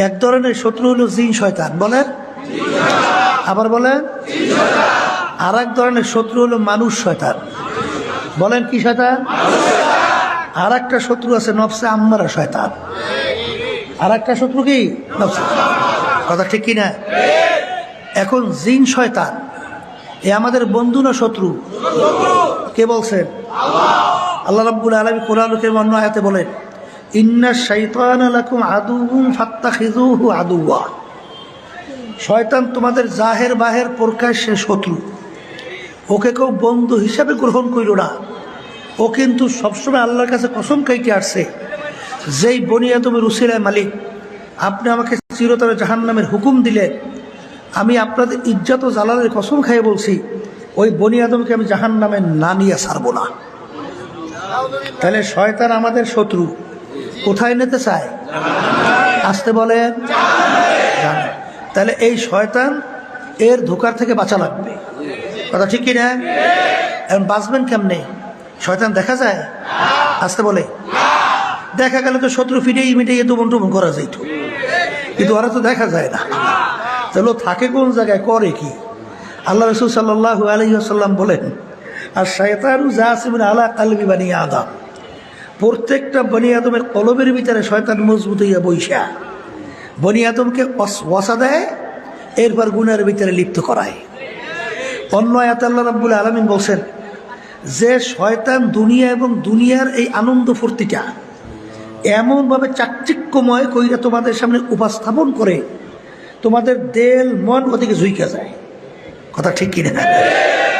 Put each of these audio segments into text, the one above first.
এক ধরনের শত্রু হলো জিন শয়তান, বলেন, আবার বলেন। আর এক ধরনের শত্রু হলো মানুষ শয়তান, বলেন কি শয়তান। আর একটা শত্রু আছে নফসে আম্মারা শয়তান। আর একটা শত্রু কি নফসে, কথা ঠিক কিনা? এখন জিন শয়তান এ আমাদের বন্ধু না শত্রু? কে বলছেন? আল্লাহ রাব্বুল আলামিন কোরআনুল কারীম অন্য আয়াতে বলেন, ইন্নাশ শাইতানা লাকুম আদুউন ফাত্তাখিযুহু আদুওয়া। শয়তান তোমাদের জাহের বাহের প্রকাশ্যে শত্রু, ওকে কেউ বন্ধু হিসাবে গ্রহণ করিল না। ও কিন্তু সবসময় আল্লাহর কাছে কসম খাইতে আসছে, যেই বনি আদমের উসিলায় মালিক আপনি আমাকে চিরতরে জাহান্নামের হুকুম দিলে, আমি আপনাদের ইজ্জত ও জালালের কসম খাইয়ে বলছি, ওই বনি আদমকে আমি জাহান্নামে না নিয়ে ছাড়বো না। তাহলে শয়তান আমাদের শত্রু, কোথায় নিতে চায়? আসতে বলেন, তাহলে এই শয়তান এর ধোকার থেকে বাঁচা লাগবে, কথা ঠিক কিনা? এখন বাঁচবেন কেমনে? শয়তান দেখা যায়? আসতে বলে, দেখা গেলে তো শত্রু ফিরেই মিটিয়ে তুমন টুমন করা যাইত, কিন্তু ওরা তো দেখা যায় না। তাহলে থাকে কোন জায়গায়, করে কি? আল্লাহ রাসূল সাল্লাল্লাহু আলাইহি ওয়াসাল্লাম বলেন, আর শয়তানু জাসিমুন আলা কলবি বনি আদম। প্রত্যেকটা বনি আদমের কলবের ভিতরে শয়তান মজবুত হইয়া বইসা বনি আদমকে ওয়াসা দেয়, এরপর গুনার ভিতরে লিপ্ত করায়। অন্য আয়াতে আল্লাহ রাব্বুল আলামিন বলছেন যে শয়তান দুনিয়া এবং দুনিয়ার এই আনন্দ ফুর্তিটা এমনভাবে চাকচিক্যময় কইরা তোমাদের সামনে উপস্থাপন করে, তোমাদের দেল মন ওদিকে ঝুঁকে যায়, কথা ঠিক কিনা?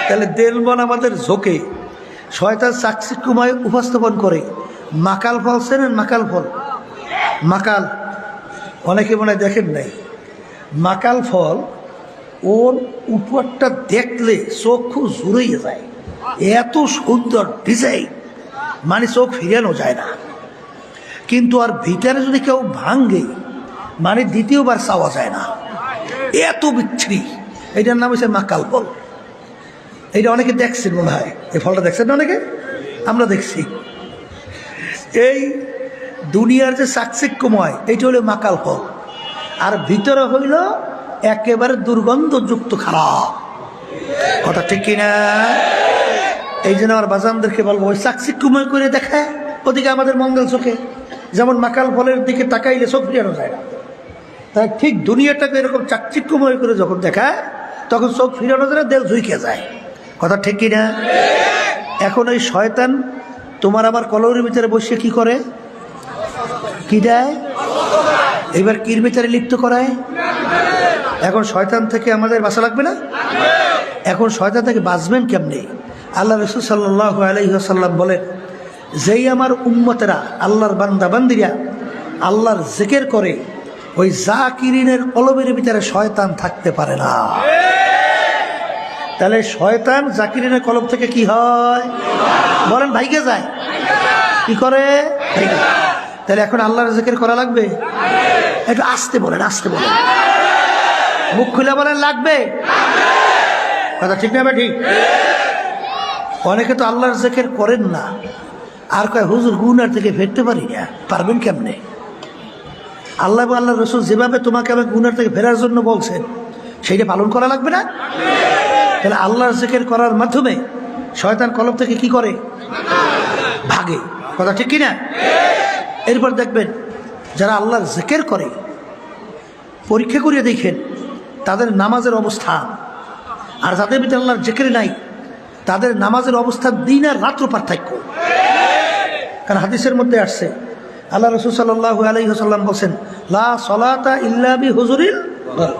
তাহলে দেল মন আমাদের ঝোঁকে, শয়তান চাকচিক্যময় উপস্থাপন করে। মাকাল ফল চেনেন? মাকাল ফল, মাকাল অনেকে মনে দেখেন নাই। মাকাল ফল ওর উপরটা দেখলে চোখ খুব জুড়িয়ে যায়, এত সুন্দর ডিজাইন, মানে চোখ ফিরানো যায় না। কিন্তু আর ভিতরে যদি কেউ ভাঙ্গে, মানে দ্বিতীয়বার চাওয়া যায় না, এত বিচ্ছিরি। এইটার নাম হচ্ছে মাকাল ফল। এইটা অনেকে দেখছেন মনে হয়, এই ফলটা দেখছেন না অনেকে? আমরা দেখছি। এই দুনিয়ার যে চাকচিক্যময়, এইটা হলো মাকাল ফল, আর ভিতরে হইল একেবারে দুর্গন্ধযুক্ত খারাপ, কথা ঠিক কিনা? এই জন্য আমার বাজানদেরকে বলবো, ওই চাকচিক্যময় করে দেখায় ওদিকে আমাদের মঙ্গল চোখে, যেমন মাকাল ফলের দিকে তাকাইলে চোখ ফিরানো যায় না, তাই ঠিক দুনিয়াটাকে এরকম চাকচিক্যময় করে যখন দেখায় তখন চোখ ফিরানো যায় না, দেল ঝুঁকে যায়, কথা ঠিক কিনা? এখন ওই শয়তান তোমার আমার কলরের ভিতরে বসে কি করে? কি দেয়? এবার কির ভিতরে লিপ্ত করায়। এখন শয়তান থেকে আমাদের বাঁচা লাগবে না? এখন শয়তান থেকে বাঁচবেন কেমনে? আল্লাহ রাসূল সাল্লাল্লাহু আলাইহি ওয়াসাল্লাম বলেন, যেই আমার উম্মতেরা, আল্লাহর বান্দা বান্দিরা আল্লাহর জিকির করে, ওই জাকিরিনের কলবের ভিতরে শয়তান থাকতে পারে না। তাহলে শয়তান জাকিরিনের কলব থেকে কি হয়? বলেন, ভাইকে যায়। কি করে? তাহলে এখন আল্লাহর জিকির করা লাগবে। একটু আসতে বলেন, আসতে বলেন, মুখ খুলে বলেন লাগবে, কথা ঠিক না? ঠিক। অনেকে তো আল্লাহর জিকির করেন না, আর কয় হুজুর গুনার থেকে ফিরতে পারি না। পারবেন কেমনে? আল্লাহ এবং আল্লাহ রাসূল যেভাবে তোমাকে আমি গুনার থেকে ফেরার জন্য বলছেন, সেইটা পালন করা লাগবে না? তাহলে আল্লাহর জিকির করার মাধ্যমে শয়তান কলব থেকে কি করে? ভাগে, কথা ঠিক কিনা? এরপর দেখবেন যারা আল্লাহর জিকির করে, পরীক্ষা করিয়ে দেখেন তাদের নামাজের অবস্থান, আর যাদের ভিতরে আল্লাহর জিকির নাই তাদের নামাজের অবস্থান দিন আর রাত্র পার্থক্য। কারণ হাদিসের মধ্যে আসছে, আল্লাহ রাসূল সাল্লাল্লাহু আলাইহি ওয়াসাল্লাম বলেন, লা সলাতা ইল্লা বিহুজুরিল কলব।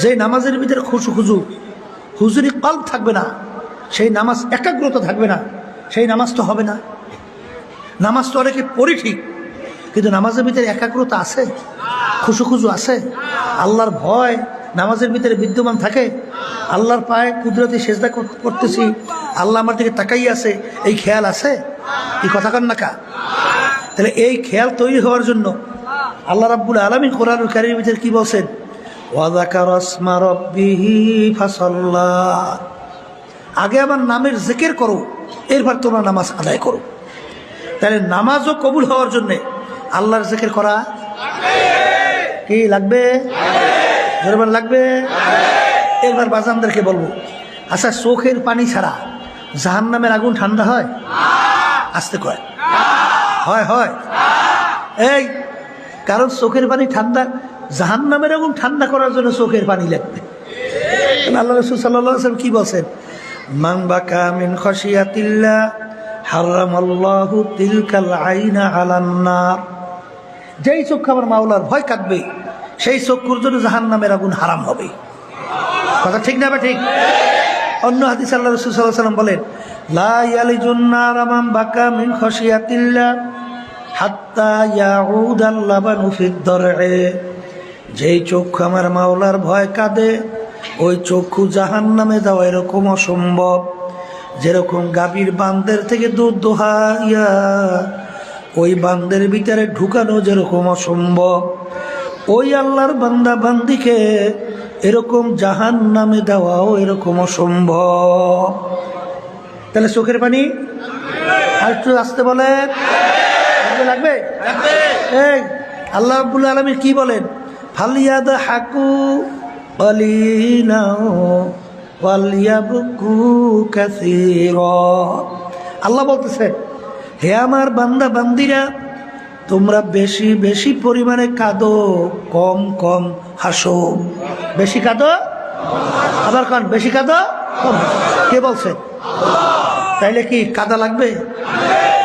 যে নামাজের ভিতরে হুজুরি কলব থাকবে না, সেই নামাজ একাগ্রতা থাকবে না, সেই নামাজ তো হবে না। নামাজ তো অনেকে পড়ি ঠিক, কিন্তু নামাজের ভিতরে একাগ্রতা আছে, খুশু আছে, আল্লাহর ভয় নামাজের ভিতরে বিদ্যমান থাকে, আল্লাহর পায়ে কুদরতি সেজদা করতেছি, আল্লাহ আমার দিকে তাকাই আছে, এই খেয়াল আছে? এই কথা কন না কা? তাহলে এই খেয়াল তৈরি হওয়ার জন্য আল্লাহ রাব্বুল আলামিন কোরআনুল কারীমের ভিতরে কি বলছেন? ওয়া যাকারা ইসমা রাব্বিহি ফাসাল্লা। আগে আমার নামের জিকির করো, এরপর তোমরা নামাজ আদায় করো। তাহলে নামাজও কবুল হওয়ার জন্যে আল্লাহর জিকির করা। কি লাগবে? জোরবার লাগবে। এবার বাজানদেরকে বলবো, আচ্ছা চোখের পানি ছাড়া জাহান্নামের আগুন ঠান্ডা হয়? আসতে কয় হয় হয়। এই কারণ চোখের পানি ঠান্ডা, জাহান্নামের আগুন ঠান্ডা করার জন্য চোখের পানি লাগবে। আল্লাহ রাসূল সাল্লাল্লাহু আলাইহি ওয়াসাল্লাম কি বলছেন? মান বাকা মিন খাশিয়াতিল্লাহ হারামাল্লাহু তিলকাল আইনা আলান নার। যেই চক্ষু আমার মাওলার ভয় কাঁদবে সেই চক্ষুর জন্য জাহান্নামের আগুন হারাম হবে। কথা ঠিক না? ঠিক। অন্য হাদিস আল্লাহ রাসূল সাল্লাল্লাহু আলাইহি ওয়াসাল্লাম বলেন, লা ইয়ালিজুন নার মান বাকা মিন খাশিয়াতিল্লাহ হাত্তা ইয়াউদাল লাবানু ফিদ দার'i। যেই চক্ষু আমার মাওলার ভয় কাঁদে ওই চক্ষু জাহান্নামে যাওয়া এরকম অসম্ভব, যেরকম গাভীর বান্দের থেকে দুধ দোহাইয়া ওই বান্দের ভিতরে ঢুকানো যেরকম অসম্ভব, ওই আল্লাহর বান্দা বান্দিকে এরকম জাহান্নামে দেওয়াও এরকম অসম্ভব। তাহলে চোখের পানি আর একটু আসতে বলে লাগবে। এই আল্লাহ রাব্বুল আলামিন কি বলেন? ফালিয়াদহাকু ক্বালিলা ওয়ালিয়াবকু কাসীরা। আল্লাহ বলতেছে, হে আমার বান্দা বান্দিরা, তোমরা বেশি বেশি পরিমাণে কাঁদো, কম কম হাসো। বেশি কাঁদো আবার কান, বেশি কাঁদো কম হাসো। কে বলছে? তাইলে কি কাদা লাগবে?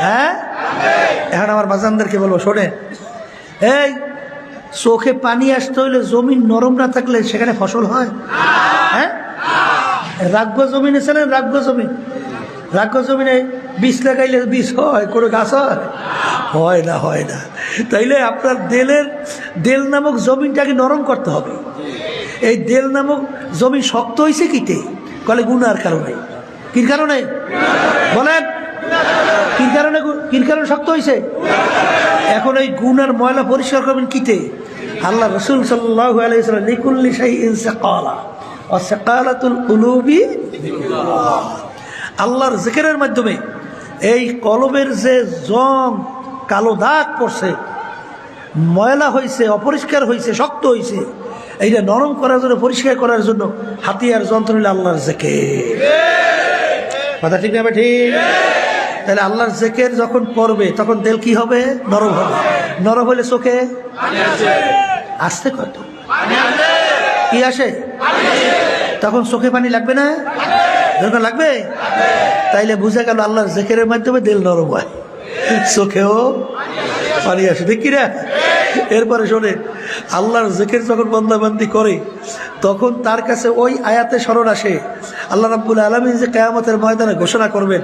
হ্যাঁ। এখন আমার বাজানদেরকে বলবো, শোনে, এই চোখে পানি আসতে হইলে জমিন নরম না থাকলে সেখানে ফসল হয়? হ্যাঁ। রাগ্য জমিনে ছিলেন, রাগ্য জমিন, রাগ্য জমিনে বীজ লাগাইলে বীজ হয়, কোনো গাছ হয় না, হয় না। তাইলে আপনার দেল নামক জমিনটাকে নরম করতে হবে। এই দেল নামক জমি শক্ত হয়েছে কিতে? কলে গুনার কারণে। কি কারণে বলেন? কি কারণে শক্ত হয়েছে? এখন এই গুনার ময়লা পরিষ্কার করবেন কিতে? আল্লাহ রাসূল সাল্লাল্লাহু আলাইহি ওয়াসাল্লাম লিকুল্লি শাইইন সাকালা ওয়া সাকালাতুল কুলুবি যিকরুল্লাহ। আল্লাহর জিকিরের মাধ্যমে এই কলবের যে জং কালো দাগ পড়ছে, ময়লা হয়েছে, অপরিষ্কার হয়েছে, শক্ত হয়েছে, এইটা নরম করার জন্য, পরিষ্কার করার জন্য হাতিয়ার যন্ত্র হলো আল্লাহর জিকির। কথা ঠিক না? ঠিক। তাহলে আল্লাহর জিকির যখন পড়বে তখন দিল কি হবে? নরম হবে। নরম হলে চোখে আসতে কত কি আসে? তখন চোখে পানি লাগবে না? যখন লাগবে, তাইলে বুঝা গেল আল্লাহর জিকিরের মাধ্যমে দিল নরম হয়, চোখেও পানি আসে। ঠিক কিনা? এরপরে শোনে, আল্লাহর জিকির যখন বান্দাবান্দি করে তখন তার কাছে ওই আয়াতে স্মরণ আসে, আল্লাহ রাব্বুল আলামিন যে কিয়ামতের ময়দানে ঘোষণা করবেন,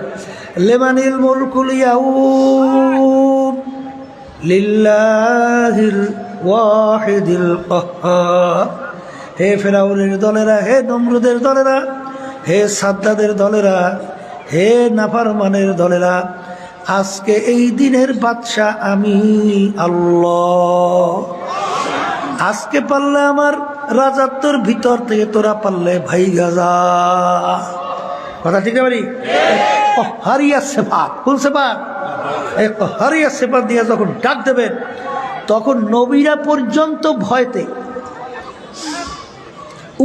লিমানিল মুলকুল ইয়াউম লিল্লাহিল ওয়াহিদিল কাহ্হার। হে ফেরাউনের দলেরা, হে নমরুদের দলেরা, হে সাদ্দাদের দলেরা, হে নাফরমানের দলেরা, আজকে এই দিনের বাদশা আমি আল্লাহ। আজকে পারলে আমার রাজাত্বর ভিতর থেকে তোরা পারলে ভাই গাজা। কথা ঠিক আছে? হারিয়া সেফাত, কোন সেফাত? হারিয়া সেফাত দিয়ে যখন ডাক দেবেন তখন নবীরা পর্যন্ত ভয়তে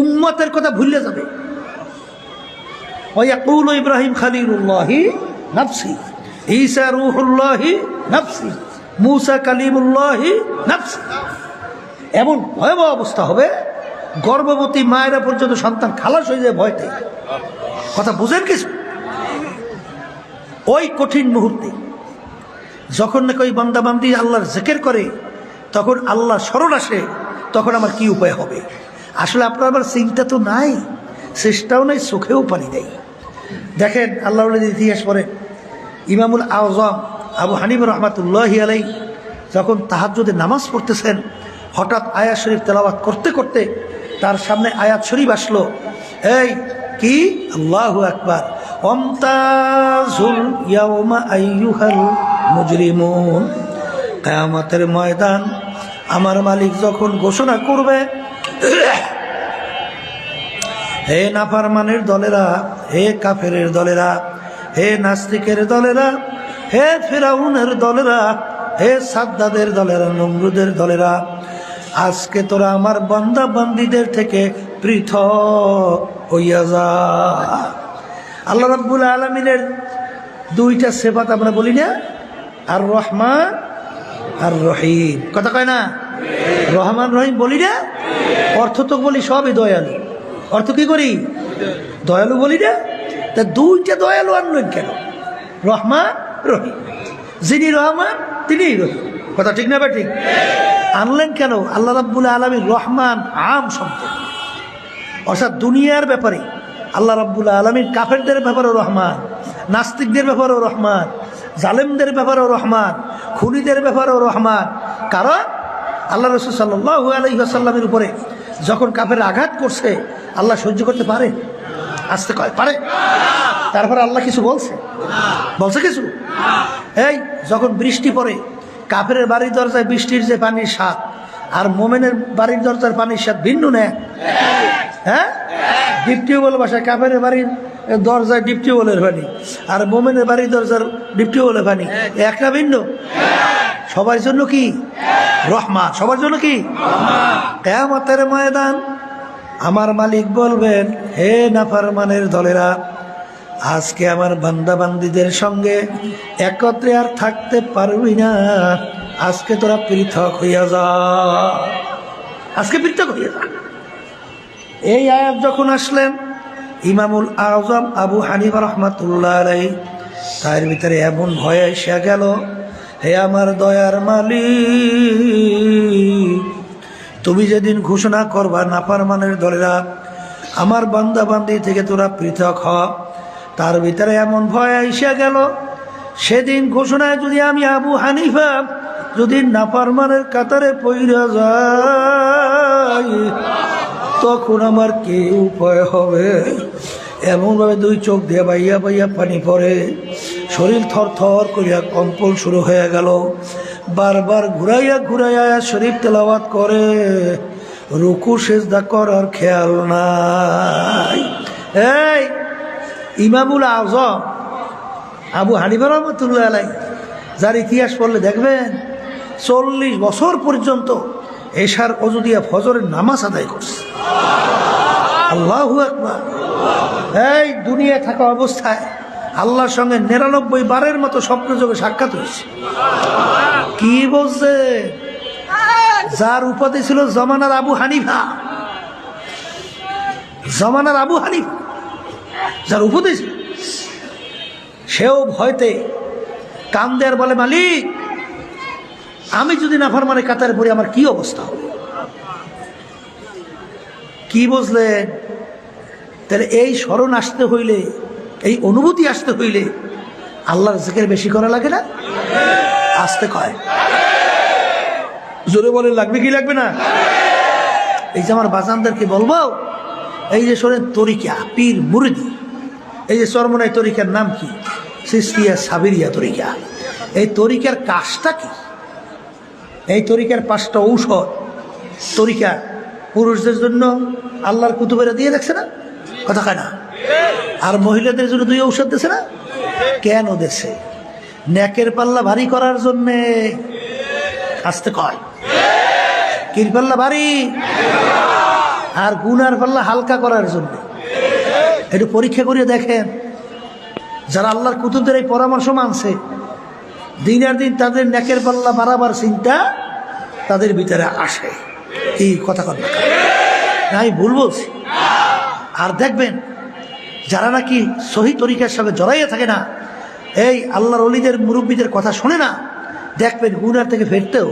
উম্মতের কথা ভুলে যাবে। ওয়াকুল ইব্রাহিম খলিলুল্লাহি নাফসি, ঈসা রূহুল্লাহি নাফসি, মূসা কালিমুল্লাহি নাফসি। এমন ভয়াবহ অবস্থা হবে, গর্ভবতী মায়েরা পর্যন্ত সন্তান খালাস হয়ে যায় ভয়তে। কথা বুঝেন কিছু? ওই কঠিন মুহূর্তে যখন নাকি ওই বান্দাবান্দি আল্লাহর জিকির করে তখন আল্লাহ স্মরণ আসে, তখন আমার কি উপায় হবে? আসলে আপনার আবার চিন্তা তো নাই, চেষ্টাও নাই, চোখেও পানি নেই। দেখেন আল্লাহ ইতিহাস পড়ে, ইমামুল আযম আবু হানিফা রাহমাতুল্লাহি আলাইহি যখন তাহাজ্জুদে নামাজ পড়তেছেন, হঠাৎ আয়াত শরীফ তেলাওয়াত করতে করতে তার সামনে আয়াত শরীফ আসলো। এই কি? আল্লাহু আকবার। ওয়ামতাজুল ইয়াওমা আইয়ুহাল মুজরিমুন। কিয়ামতের ময়দান আমার মালিক যখন ঘোষণা করবে, হে নাফরমানের দলেরা, হে কাফেরের দলেরা, হে নাস্তিকের দলেরা, হে ফিরাউনের দলেরা, হে সাদ্দাদের দলেরা, নমরুদের দলেরা, আজকে তোরা আমার বান্দা বান্দীদের থেকে পৃথক হইয়া যা। আল্লাহ রাব্বুল আলামিনের দুইটা সিফাত আমরা বলি না, আর রহমান আর রহিম, কথা কয় না? রহমান রহিম বলি না, অর্থ তো বলি সবই দয়ালু। অর্থ কি করি? দয়ালু বলি না। তা দুইটা দয়ালু আনলেন কেন? রহমান রহিম, যিনি রহমান তিনি রহিম, কথা ঠিক না বা ঠিক? আনলেন কেন? আল্লাহ রাব্বুল আলামিন রহমান আম শব্দ, অর্থাৎ দুনিয়ার ব্যাপারে আল্লাহ রাব্বুল আলামিন কাফেরদের ব্যাপারেও রহমান, নাস্তিকদের ব্যাপারেও রহমান, জালেমদের ব্যাপারেও রহমান, খুনিদের ব্যাপারেও রহমান। কারণ আল্লাহ রাসূল সাল্লাল্লাহু আলাইহি ওয়াসাল্লামের উপরে যখন কাফের আঘাত করছে আল্লাহ সহ্য করতে পারে? আসতে কয় পারে? তারপরে আল্লাহ কিছু বলছে? বলছে কিছু? এই যখন বৃষ্টি পড়ে, কাফেরের বাড়ির দরজায় বৃষ্টির যে পানির স্বাদ আর মোমেনের বাড়ির দরজার পানির স্বাদ ভিন্ন না? হ্যাঁ, ডিপ টিউবওয়েল বাসায় কাফেরের বাড়ির দরজায় ডিপ টিউবওয়েলের পানি আর মোমেনের বাড়ির দরজার ডিপ টিউবওয়েলের পানি একটা ভিন্ন? সবার জন্য কি রহমান? সবার জন্য কি? কিয়ামতের ময়দান আমার মালিক বলবেন, হে নাফরমানের দলেরা, আজকে আমার বান্দা বান্দীদের সঙ্গে একত্রে আর থাকতে পারবি না, আজকে তোরা পৃথক হইয়া যা, আজকে পৃথক হইয়া যা। এই আয়াত যখন আসলেন, ইমামুল আজম আবু হানিফা রাহমাতুল্লাহ আলাইহি তার ভিতরে এমন ভয় এসে গেল, হে আমার দয়ার মালিক, তুমি যেদিন ঘোষণা করবা নাফরমানের দলেরা আমার বান্দা বান্দি থেকে তোরা পৃথক হ, তার ভিতরে এমন ভয় এসে গেল, সেদিন ঘোষণায় যদি আমি আবু হানিফা যদি নাফরমানের কাতারে পইরা যাই, তখন আমার কি উপায় হবে? এমনভাবে দুই চোখ দিয়ে বাইয়া বাইয়া পানি পড়ে, শরীর থর থর করিয়া কম্পন শুরু হয়ে গেল, বারবার ঘুরাইয়া ঘুরাইয়া শরীফ তেলাওয়াত করে, রুকু সেজদা করার খেয়াল নাই। এই ইমামুল আজম আবু হানিফা রাহমাতুল্লাহ আলাইহি, যার ইতিহাস পড়লে দেখবেন 40 বছর পর্যন্ত এশার ওযু দিয়া ফজরের নামাজ আদায় করছে। আল্লাহু আকবার। এই দুনিয়ায় থাকা অবস্থায় আল্লাহর সঙ্গে 99 বারের মতো স্বপ্নযোগে সাক্ষাৎ হয়েছে। কি বলছে? যার উপাধি ছিল জমানার আবু হানিফা, জমানার আবু হানিফা যার উপাধি ছিল, সেও ভয়তে কান্দে আর বলে, মালিক আমি যদি নাফরমানে কাতারে পড়ি আমার কি অবস্থা হবে? কি বুঝলেন? তাহলে এই স্মরণ আসতে হইলে, এই অনুভূতি আসতে হইলে আল্লাহর জিকির বেশি করা লাগে না? আসতে কয়, জোরে বলে লাগবে কি লাগবে না? এই যে আমার বাজানদেরকে বলবো, এই যে শোনেন তরিকা পীর মুরিদি, এই যে চরমনাই তরিকার নাম কি? চিশতিয়া সাবিরিয়া তরিকা। এই তরিকার কাজটা কি? এই তরিকার 5টা ঔষধ তরিকা পুরুষদের জন্য আল্লাহর কুতুবেরা দিয়ে দেখছে না? কথা কয় না? আর মহিলাদের জন্য 2 ঔষধ দিয়েছে না? কেন দিয়েছে? নেকের পাল্লা ভারী করার জন্যে। আসতে কয়, কির পাল্লা ভারী আর গুনার পাল্লা হালকা করার জন্য। একটু পরীক্ষা করে দেখেন, যারা আল্লাহর কুতুবদের এই পরামর্শ মানছে, দিন আর দিন তাদের নেকের পাল্লা বাড়াবার চিন্তা তাদের ভিতরে আসে। এই কথা কথা আমি ভুল বলছি? আর দেখবেন যারা নাকি সহি তরিকার সঙ্গে জড়াইয়া থাকে না, এই আল্লাহর ওলিদের মুরব্বীদের কথা শোনে না, দেখবেন গুনার থেকে ফেরতেও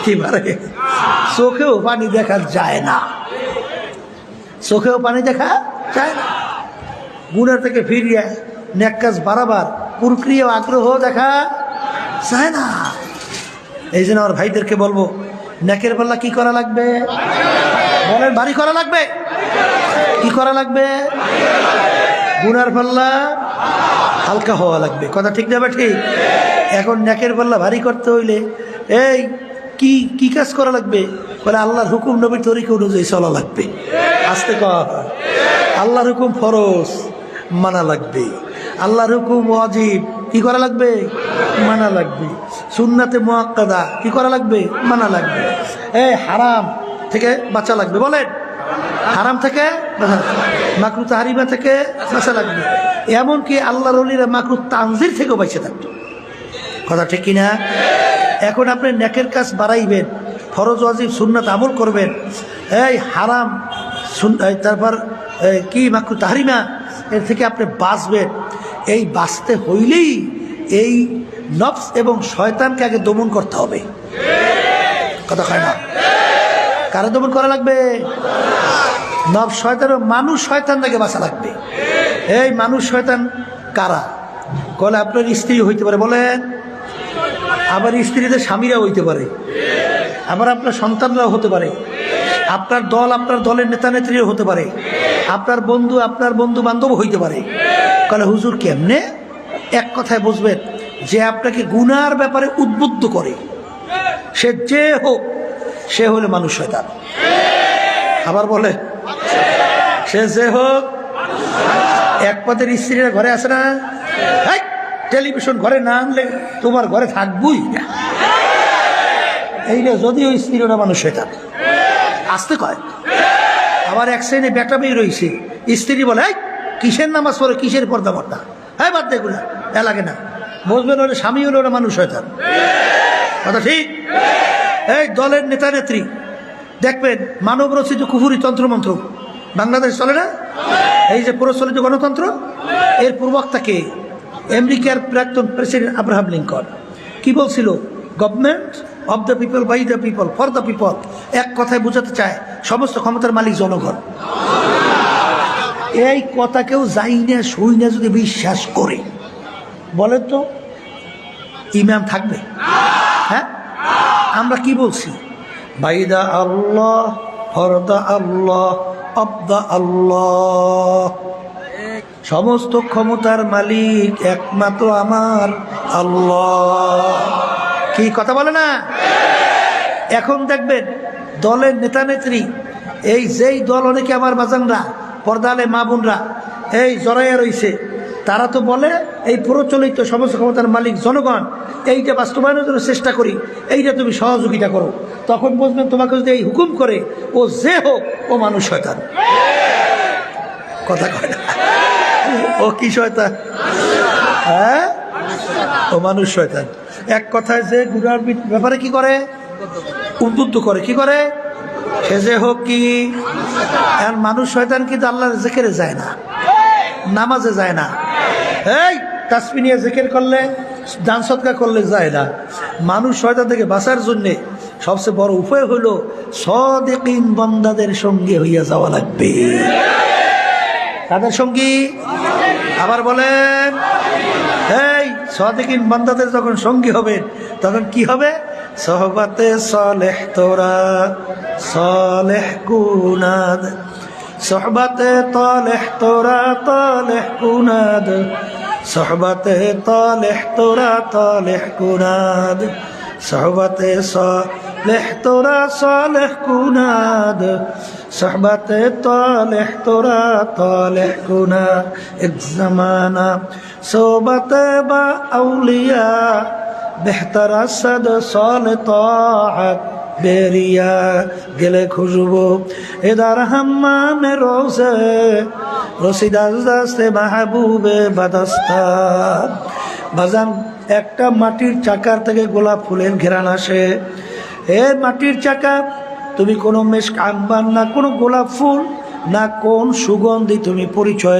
কি পারে, চোখেও পানি দেখা যায় না, চোখেও পানি দেখা যায় না। গুনার থেকে ফিরিয়ে নেক কাজ বাড়াবার প্রক্রিয়া আগ্রহ দেখা যায় না। এই জন্য আমার ভাইদেরকে বলবো, নেকের পাল্লা কি করা লাগবে? বলেন, ভারী করা লাগবে। কি করা লাগবে? গুনার পাল্লা হালকা হওয়া লাগবে। কথা ঠিক না? ঠিক। এখন নেকের পাল্লা ভারী করতে হইলে এই কি কি কাজ করা লাগবে? বলে আল্লাহর হুকুম নবীর তরিকা অনুযায়ী চলা লাগবে। আস্তে কর। আল্লাহর হুকুম ফরজ, মানা লাগবে। আল্লাহর হুকুম ওয়াজিব, কি করা লাগবে? মানা লাগবে। সুন্নাতে মুআক্কাদা কি করা লাগবে? মানা লাগবে। এই হারাম থেকে বাঁচা লাগবে, বলেন হারাম থেকে, মাকরু তাহরিমা থেকে বাঁচা লাগবে। এমনকি আল্লাহর ওলিরা মাকরু তানজির থেকেও বেঁচে থাকতো। কথা ঠিক কিনা? এখন আপনি নেকের কাজ বাড়াইবেন, ফরজ ওয়াজিব সুন্নাত আমল করবেন, এই হারাম তারপর কি মাকরু তাহরিমা এর থেকে আপনি বাঁচবেন। এই বাঁচতে হইলেই এই নফস এবং শয়তানকে আগে দমন করতে হবে। কথা হয় না? কারে দমন করা লাগবে? নফস শয়তান, মানুষ শয়তান থেকে বাঁচা লাগবে। এই মানুষ শয়তান কারা? কলে আপনার স্ত্রী হইতে পারে, বলেন, আবার স্ত্রীদের স্বামীরাও হইতে পারে, আবার আপনার সন্তানরাও হতে পারে, আপনার দল আপনার দলের নেতা নেত্রীও হতে পারে, আপনার বন্ধু বান্ধব হইতে পারে। কলে হুজুর কেমনে? এক কথায় বুঝবেন, যে আপনাকে গুনার ব্যাপারে উদ্বুদ্ধ করে, সে যে হোক, সে হলে মানুষ শয়তান। আবার বলে, সে যে হোক, এক পথের স্ত্রীরা ঘরে আসে না, টেলিভিশন ঘরে না আনলে তোমার ঘরে থাকবই না, এইটা যদিও স্ত্রীরা মানুষ শয়তান আসতে কয়। আবার এক শ্রেণী বেটা মেয়ে রয়েছে, স্ত্রী বলে কিসের নামাজ পড়ে, কিসের পর্দা পর্দা, হ্যাঁ বাদ দে এগুলা, লাগে না। বুঝবেন ওরা স্বামী হলে ওরা মানুষ শয়তান। কথা ঠিক? এই দলের নেতা নেত্রী দেখবেন মানব রচিত কুফুরি তন্ত্রমন্ত্র বাংলাদেশ চলে না, এই যে প্রচলিত গণতন্ত্র, এর প্রবক্তাকে আমেরিকার প্রাক্তন প্রেসিডেন্ট আব্রাহাম লিঙ্কন কি বলছিল? Government of the people, by the people, for the people. এক কথায় বোঝাতে চায় সমস্ত ক্ষমতার মালিক জনগণ। এই কথা কেউ যাই না শুই না যদি বিশ্বাস করে, বলেন তো ইমাম থাকবে? হ্যাঁ, আমরা কি বলছি? বাইদা আল্লাহ, ফরদা আল্লাহ, অবদা আল্লাহ, সমস্ত ক্ষমতার মালিক একমাত্র আমার আল্লাহ। কি কথা বলে না? এখন দেখবেন দলের নেতা নেত্রী, এই যেই দল অনেকে আমার বাজানরা পর্দালে মা বোনরা এই জড়াইয়া রয়েছে, তারা তো বলে এই প্রচলিত সমস্ত ক্ষমতার মালিক জনগণ, এইটা বাস্তবায়নের জন্য চেষ্টা করি, এইটা তুমি সহযোগিতা করো। তখন বুঝবেন তোমাকে যদি এই হুকুম করে, ও যে হোক, ও মানুষ শয়তান। কথা কয় না? ও কি শয়তান? হ্যাঁ, ও মানুষ শয়তান। এক কথায় যে গুনার ব্যাপারে কি করে? উদ্বুদ্ধ করে। কি করে? সে যে হোক কি, আর মানুষ শয়তান কিন্তু আল্লাহর জিকিরে যায় না, নামাজে যায় না, এই তাসবিহ নিয়ে জিকির করলে, দান সদকা করলে যায় না। মানুষ শয়তান থেকে বাঁচার জন্য সবচেয়ে বড় উপায় হলো সাদিকিন বান্দাদের সঙ্গে হইয়া যাওয়া লাগবে। তাদের সঙ্গী আবার বলেন, এই সাদিকিন বান্দাদের যখন সঙ্গী হবে তখন কি হবে? সোহবতে সালেহ তোরা সালেহ কুনাদ, সোহবতে তালেহ তোরা তালেহ কুনাদ, সোহবতে তালেহ তোরা তালেহ কুনাদ, সোহবতে সালেহ তোরা সালেহ কুনাদ, সোহবতে তালেহ তোরা তালেহ কুনাদ। এক জামানা সোহবতে বা আউলিয়া বেহতর আসদ সাল তাআত বেরিয়া গেলে খুশবু এদার হাম্মামে রোজে রসিদাস দাস্তে মাহবুবে বাদাস্তা। বাজান, একটা মাটির চাকার থেকে গোলাপ ফুলের ঘেরান আসে। এ মাটির চাকা, তুমি কোনো মেশক আনবার না, কোনো গোলাপ ফুল না, কোন সুগন্ধি তুমি পরিচয়